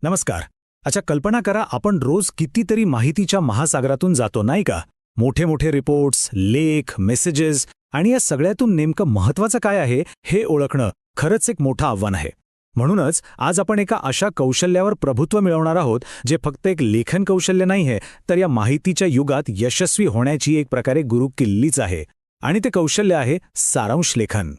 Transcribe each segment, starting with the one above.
नमस्कार. अच्छा, कल्पना करा आपण रोज कितीतरी माहितीच्या महासागरातून जातो नाही का? मोठे मोठे रिपोर्ट्स, लेख, मेसेजेस आणि या सगळ्यातून नेमकं महत्त्वाचं काय आहे हे ओळखणं खरंच एक मोठं आव्हान आहे. म्हणूनच आज आपण एका अशा कौशल्यावर प्रभुत्व मिळवणार आहोत जे फक्त एक लेखन कौशल्य नाहीये, तर या माहितीच्या युगात यशस्वी होण्याची एक प्रकारे गुरुकिल्लीच आहे. आणि ते कौशल्य आहे सारांश लेखन.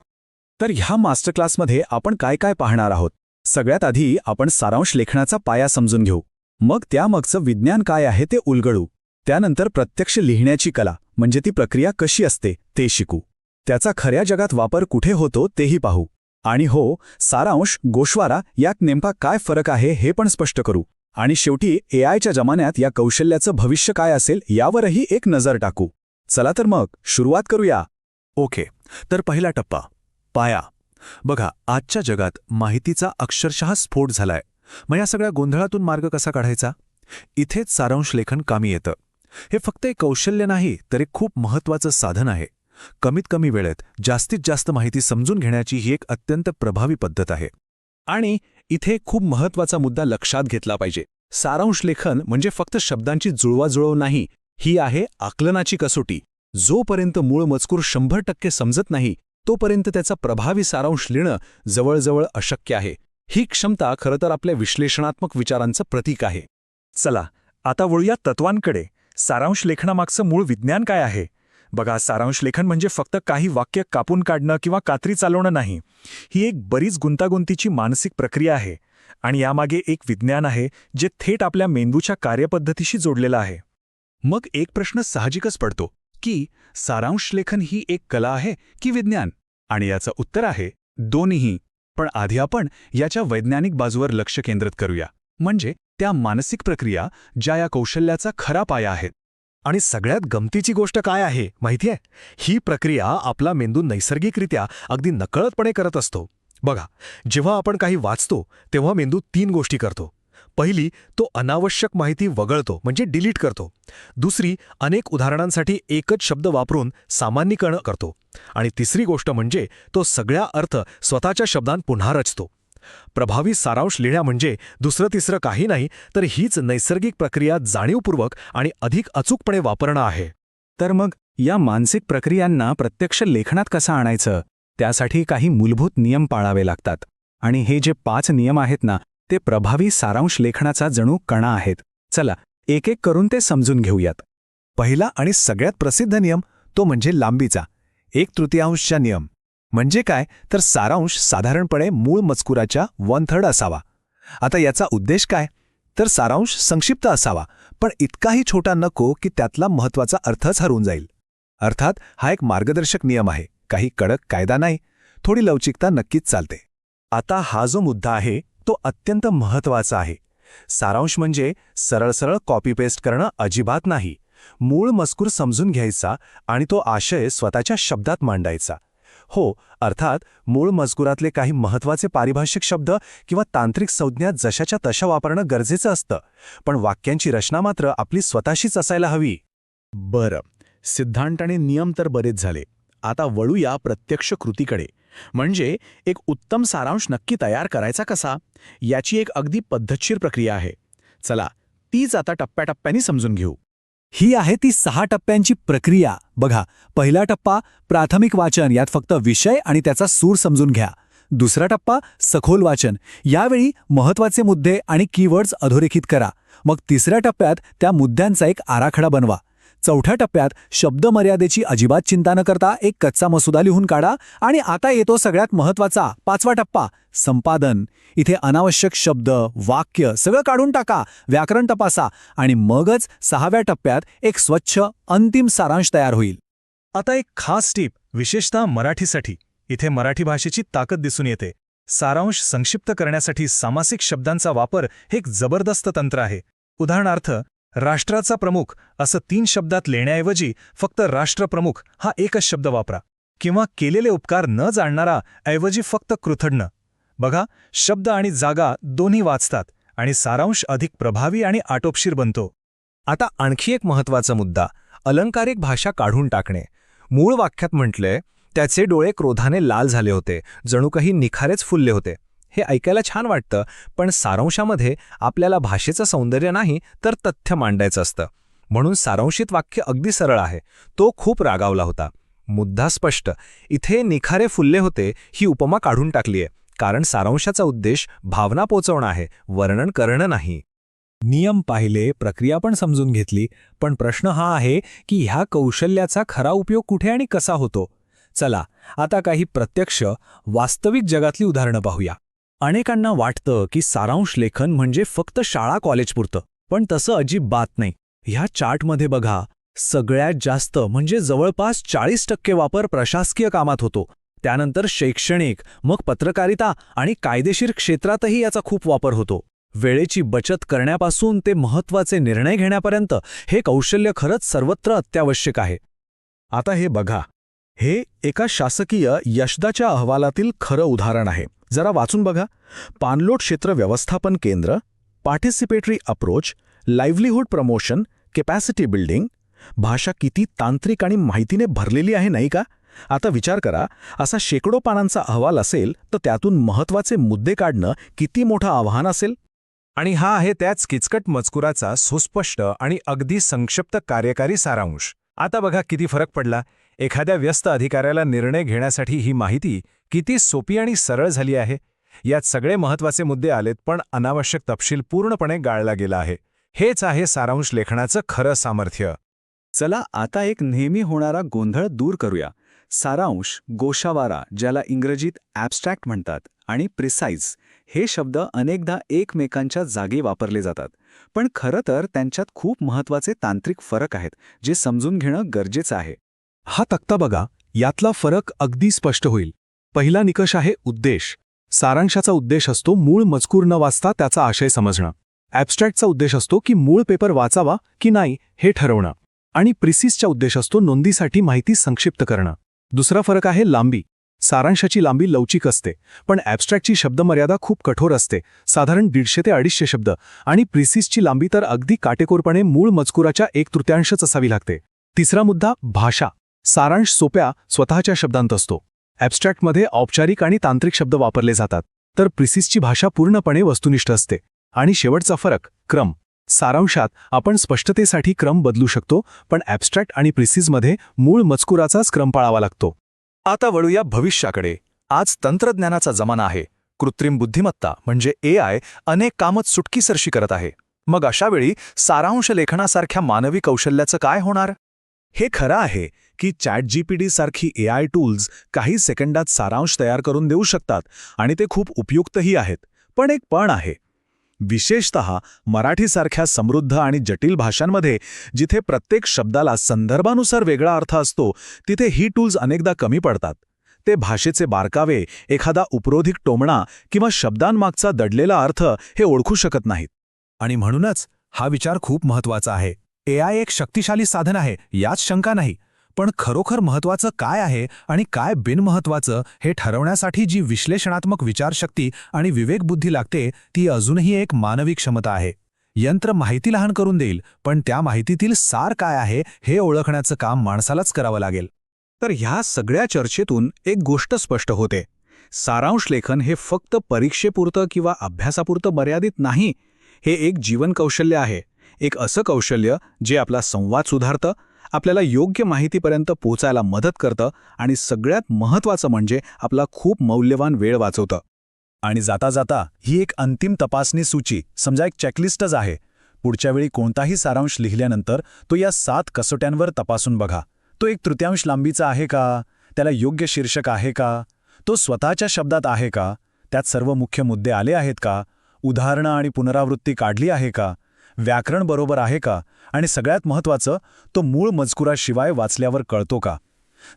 तर ह्या मास्टर क्लासमध्ये आपण काय काय पाहणार आहोत? सगळ्यात आधी आपण सारांश लेखनाचा पाया समजून घेऊ. मग त्यामागचं विज्ञान काय आहे ते उलगडू. त्यानंतर प्रत्यक्ष लिहिण्याची कला म्हणजे ती प्रक्रिया कशी असते ते शिकू. त्याचा खऱ्या जगात वापर कुठे होतो तेही पाहू. आणि हो, सारांश गोषवारा यात नेमका काय फरक आहे हे पण स्पष्ट करू. आणि शेवटी एआयच्या जमान्यात या कौशल्याचं भविष्य काय असेल यावरही एक नजर टाकू. चला तर मग सुरुवात करूया. ओके, तर पहिला टप्पा पाया. बघा, आजच्या जगात माहितीचा अक्षरशः स्फोट झालाय. मग या सगळ्या गोंधळातून मार्ग कसा काढायचा? इथेच सारांश लेखन कामी येतं. हे फक्त एक कौशल्य नाही, तर एक खूप महत्त्वाचं साधन आहे. कमीत कमी वेळेत जास्तीत जास्त माहिती समजून घेण्याची ही एक अत्यंत प्रभावी पद्धत आहे. आणि इथे खूप महत्त्वाचा मुद्दा लक्षात घेतला पाहिजे. सारांश लेखन म्हणजे फक्त शब्दांची जुळवाजुळव नाही, ही आहे आकलनाची कसोटी. जोपर्यंत मूळ मजकूर 100% समजत नाही तोपर्यंत त्याचा प्रभावी सारांश लिहिणं जवळजवळ अशक्य आहे. ही क्षमता खरं तर आपल्या विश्लेषणात्मक विचारांचं प्रतीक आहे. चला आता वळूया तत्वांकडे. सारांश लेखनामागचं मूळ विज्ञान काय आहे? बघा, सारांश लेखन म्हणजे फक्त काही वाक्य कापून काढणं किंवा कात्री चालवणं नाही. ही एक बरीच गुंतागुंतीची मानसिक प्रक्रिया आहे. आणि यामागे एक विज्ञान आहे जे थेट आपल्या मेंदूच्या कार्यपद्धतीशी जोडलेलं आहे. मग एक प्रश्न साहजिकच पडतो की सारांश लेखन ही एक कला आहे की विज्ञान? आणि याचं उत्तर आहे दोन्हीही. पण आधी आपण याच्या वैज्ञानिक बाजूवर लक्ष केंद्रित करूया, म्हणजे त्या मानसिक प्रक्रिया ज्या या कौशल्याचा खरा पाया आहेत. आणि सगळ्यात गमतीची गोष्ट काय आहे माहितीये? ही प्रक्रिया आपला मेंदू नैसर्गिकरित्या अगदी नकळतपणे करत असतो. बघा, जेव्हा आपण काही वाचतो तेव्हा मेंदू 3 गोष्टी करतो. पहिली, तो अनावश्यक माहिती वगळतो म्हणजे डिलीट करतो. दुसरी, अनेक उदाहरणांसाठी एकच शब्द वापरून सामान्यीकरण करतो. आणि तिसरी गोष्ट म्हणजे तो सगळा अर्थ स्वतःच्या शब्दांत पुन्हा रचतो. प्रभावी सारांश लिहिण्या म्हणजे दुसरं तिसरं काही नाही, तर हीच नैसर्गिक प्रक्रिया जाणीवपूर्वक आणि अधिक अचूकपणे वापरणं आहे. तर मग या मानसिक प्रक्रियांना प्रत्यक्ष लेखनात कसं आणायचं? त्यासाठी काही मूलभूत नियम पाळावे लागतात. आणि हे जे 5 नियम आहेत ना, ते प्रभावी सारांश लेखनाचा जणू कणा आहेत. चला एक एक करून ते समजून घेऊयात. पहिला आणि सगळ्यात प्रसिद्ध नियम तो म्हणजे लांबीचा 1/3 नियम. म्हणजे काय, तर सारांश साधारणपणे मूळ मजकुराच्या 1/3 असावा. आता याचा उद्देश काय, तर सारांश संक्षिप्त असावा, पण इतकाही छोटा नको की त्यातला महत्त्वाचा अर्थच हरवून जाईल. अर्थात हा एक मार्गदर्शक नियम आहे, काही कडक कायदा नाही. थोडी लवचिकता नक्कीच चालते. आता हा जो मुद्दा आहे तो अत्यंत महत्त्वाचा आहे. सारांश म्हणजे सरळ कॉपी पेस्ट करणं अजिबात नाही. मूळ मजकूर समजून घ्यायचा आणि तो आशय स्वतःच्या शब्दात मांडायचा. हो, अर्थात मूळ मजकुरातले काही महत्त्वाचे पारिभाषिक शब्द किंवा तांत्रिक संज्ञा जशाच्या तशा वापरणं गरजेचं असतं, पण वाक्यांची रचना मात्र आपली स्वतःशीच असायला हवी. बरं, सिद्धांत आणि नियम तर बरेच झाले. आता वळूया प्रत्यक्ष कृतीकडे. म्हणजे एक उत्तम सारांश नक्की तयार करायचा कसा, याची एक अगदी पद्धतशीर प्रक्रिया आहे. चला तीच आता टप्प्याटप्प्याने समजून घेऊ. ही आहे ती 6 टप्प्यांची प्रक्रिया. बघा, पहिला टप्पा प्राथमिक वाचन, यात फक्त विषय आणि त्याचा सूर समजून घ्या. दुसरा टप्पा सखोल वाचन, यावेळी महत्त्वाचे मुद्दे आणि कीवर्ड्स अधोरेखित करा. मग तिसऱ्या टप्प्यात त्या मुद्द्यांचा एक आराखडा बनवा. चौथ्या टप्प्यात शब्दमर्यादेची अजिबात चिंता न करता एक कच्चा मसुदा लिहून काढा. आणि आता येतो सगळ्यात महत्त्वाचा 5वा टप्पा, संपादन. इथे अनावश्यक शब्द, वाक्य सगळं काढून टाका, व्याकरण तपासा आणि मगच 6व्या टप्प्यात एक स्वच्छ अंतिम सारांश तयार होईल. आता एक खास टीप, विशेषतः मराठीसाठी. इथे मराठी भाषेची ताकद दिसून येते. सारांश संक्षिप्त करण्यासाठी सामासिक शब्दांचा वापर हे एक जबरदस्त तंत्र आहे. उदाहरणार्थ, राष्ट्राचा प्रमुख असं 3 शब्दात लिहिण्याऐवजी फक्त राष्ट्रप्रमुख हा एकच शब्द वापरा. किंवा केलेले उपकार न जाणणारा ऐवजी फक्त कृतज्ञ. बघा, शब्द आणि जागा दोन्ही वाचतात आणि सारांश अधिक प्रभावी आणि आटोपशीर बनतो. आता आणखी एक महत्त्वाचा मुद्दा, अलंकारिक भाषा काढून टाकणे. मूळ वाक्यात म्हटलंय, त्याचे डोळे क्रोधाने लाल झाले होते, जणू काही निखारेच फुलले होते. हे ऐकायला छान वाटतं, पण सारांशामध्ये आपल्याला भाषेचं सौंदर्य नाही तर तथ्य मांडायचं असतं. म्हणून सारांशित वाक्य अगदी सरळ आहे. तो खूप रागावला होता. मुद्दा स्पष्ट. इथे निखारे फुलले होते ही उपमा काढून टाकलीय, कारण सारांशाचा उद्देश भावना पोचवणं आहे, वर्णन करणं नाही. नियम पाहिले, प्रक्रिया पण समजून घेतली, पण प्रश्न हा आहे की ह्या कौशल्याचा खरा उपयोग कुठे आणि कसा होतो? चला, आता काही प्रत्यक्ष, वास्तविक जगातली उदाहरणं पाहूया. अनेकांना वाटतं की सारांश लेखन म्हणजे फक्त शाळा कॉलेजपुरतं, पण तसं अजिबात नाही. ह्या चार्टमध्ये बघा, सगळ्यात जास्त म्हणजे जवळपास 40% वापर प्रशासकीय कामात होतो. त्यानंतर शैक्षणिक, मग पत्रकारिता आणि कायदेशीर क्षेत्रातही याचा खूप वापर होतो. वेळेची बचत करण्यापासून ते महत्त्वाचे निर्णय घेण्यापर्यंत हे कौशल्य खरंच सर्वत्र अत्यावश्यक आहे. आता हे बघा, हे एका शासकीय यशदाच्या अहवालातील खरं उदाहरण आहे. जरा वाचून बघा. पाणलोट क्षेत्र व्यवस्थापन केंद्र, participatory approach, livelihood promotion, capacity building. भाषा किती तांत्रिक आणि माहितीने भरलेली आहे नाही का? आता विचार करा, असा शेकडो पानांचा अहवाल असेल तर त्यातून महत्त्वाचे मुद्दे काढणं किती मोठं आव्हान असेल. आणि हा आहे त्याच किचकट मजकुराचा सुस्पष्ट आणि अगदी संक्षिप्त कार्यकारी सारांश. आता बघा किती फरक पडला. एखाद्या व्यस्त अधिकाऱ्याला निर्णय घेण्यासाठी ही माहिती किती सोपी आणि सरळ झाली आहे. यात सगळे महत्त्वाचे मुद्दे आलेत, पण अनावश्यक तपशील पूर्णपणे गाळला गेला आहे. हेच आहे सारांश लेखनाचं खरं सामर्थ्य. चला, आता एक नेहमी होणारा गोंधळ दूर करूया. सारांश, गोषावारा, ज्याला इंग्रजीत ॲब्स्ट्रॅक्ट म्हणतात, आणि प्रिसाईज हे शब्द अनेकदा एकमेकांच्या जागी वापरले जातात. पण खरं तर त्यांच्यात खूप महत्त्वाचे तांत्रिक फरक आहेत, जे समजून घेणं गरजेचं आहे. हा तक्ता बघा, यातला फरक अगदी स्पष्ट होईल. पहिला निकष आहे उद्देश. सारांशाचा उद्देश असतो मूळ मजकूर न वाचता त्याचा आशय समजणं. ॲब्स्ट्रॅक्टचा उद्देश असतो की मूळ पेपर वाचावा की नाही हे ठरवणं. आणि प्रिसिसचा उद्देश असतो नोंदीसाठी माहिती संक्षिप्त करणं. दुसरा फरक आहे लांबी. सारांशाची लांबी लवचिक असते, पण ॲब्स्ट्रॅक्टची शब्दमर्यादा खूप कठोर असते, साधारण 150 ते 250 शब्द. आणि प्रिसिसची लांबी तर अगदी काटेकोरपणे मूळ मजकुराच्या 1/3 असावी लागते. तिसरा मुद्दा भाषा. सारांश सोप्या, स्वतःच्या शब्दांत असतो. ॲब्स्ट्रॅक्टमध्ये औपचारिक आणि तांत्रिक शब्द वापरले जातात, तर प्रिसिसची भाषा पूर्णपणे वस्तुनिष्ठ असते. आणि शेवटचा फरक, क्रम. सारांशात आपण स्पष्टतेसाठी क्रम बदलू शकतो, पण ॲब्स्ट्रॅक्ट आणि प्रिसिसमध्ये मूळ मजकुराचाच क्रम पाळावा लागतो. आता वळूया भविष्याकडे. आज तंत्रज्ञानाचा जमाना आहे. कृत्रिम बुद्धिमत्ता म्हणजे AI अनेक कामच सुटकीसरशी करत आहे. मग अशावेळी सारांश लेखनासारख्या मानवी कौशल्याचं काय होणार? हे खरं आहे की ChatGPT सारखी AI टूल्स काही सेकंदात सारांश तयार करून देऊ शकतात आणि ते खूप उपयुक्तही आहेत. पण एक पण आहे. विशेषतः मराठीसारख्या समृद्ध आणि जटिल भाषांमध्ये, जिथे प्रत्येक शब्दाला संदर्भानुसार वेगळा अर्थ असतो, तिथे ही टूल्स अनेकदा कमी पडतात. ते भाषेचे बारकावे, एखादा उपरोधिक टोमणा किंवा शब्दांमागचा दडलेला अर्थ हे ओळखू शकत नाहीत. आणि म्हणूनच हा विचार खूप महत्त्वाचा आहे. AI एक शक्तिशाली साधन आहे, यात शंका नाही. पण खरोखर महत्त्वाचं काय आहे आणि काय बिनमहत्त्वाचं हे ठरवण्यासाठी जी विश्लेषणात्मक विचारशक्ती आणि विवेकबुद्धी लागते, ती अजूनही एक मानवी क्षमता आहे. यंत्र माहिती लहान करून देईल, पण त्या माहितीतील सार काय आहे हे ओळखण्याचं काम माणसालाच करावं लागेल. तर ह्या सगळ्या चर्चेतून एक गोष्ट स्पष्ट होते. सारांश लेखन हे फक्त परीक्षेपुरतं किंवा अभ्यासापुरतं मर्यादित नाही. हे एक जीवन कौशल्य आहे. एक असं कौशल्य जे आपला संवाद सुधारतं, आपल्याला योग्य माहितीपर्यंत पोचायला मदत करतं आणि सगळ्यात महत्त्वाचं म्हणजे आपला खूप मौल्यवान वेळ वाचवतं. आणि जाता जाता ही एक अंतिम तपासणी सूची, समजा एक चेकलिस्टच आहे. पुढच्या वेळी कोणताही सारांश लिहिल्यानंतर तो या 7 कसोट्यांवर तपासून बघा. तो 1/3 लांबीचा आहे का? त्याला योग्य शीर्षक आहे का? तो स्वतःच्या शब्दात आहे का? त्यात सर्व मुख्य मुद्दे आले आहेत का? उदाहरणं आणि पुनरावृत्ती काढली आहे का? व्याकरण बरोबर आहे का? आणि सगळ्यात महत्त्वाचं, तो मूळ मजकुराशिवाय वाचल्यावर कळतो का?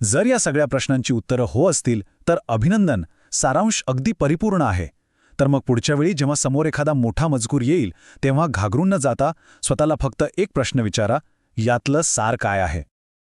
जर या सगळ्या प्रश्नांची उत्तरं हो असतील तर अभिनंदन, सारांश अगदी परिपूर्ण आहे. तर मग पुढच्या वेळी जेव्हा समोर एखादा मोठा मजकूर येईल, तेव्हा घाबरून न जाता स्वतःला फक्त एक प्रश्न विचारा, यातलं सार काय आहे?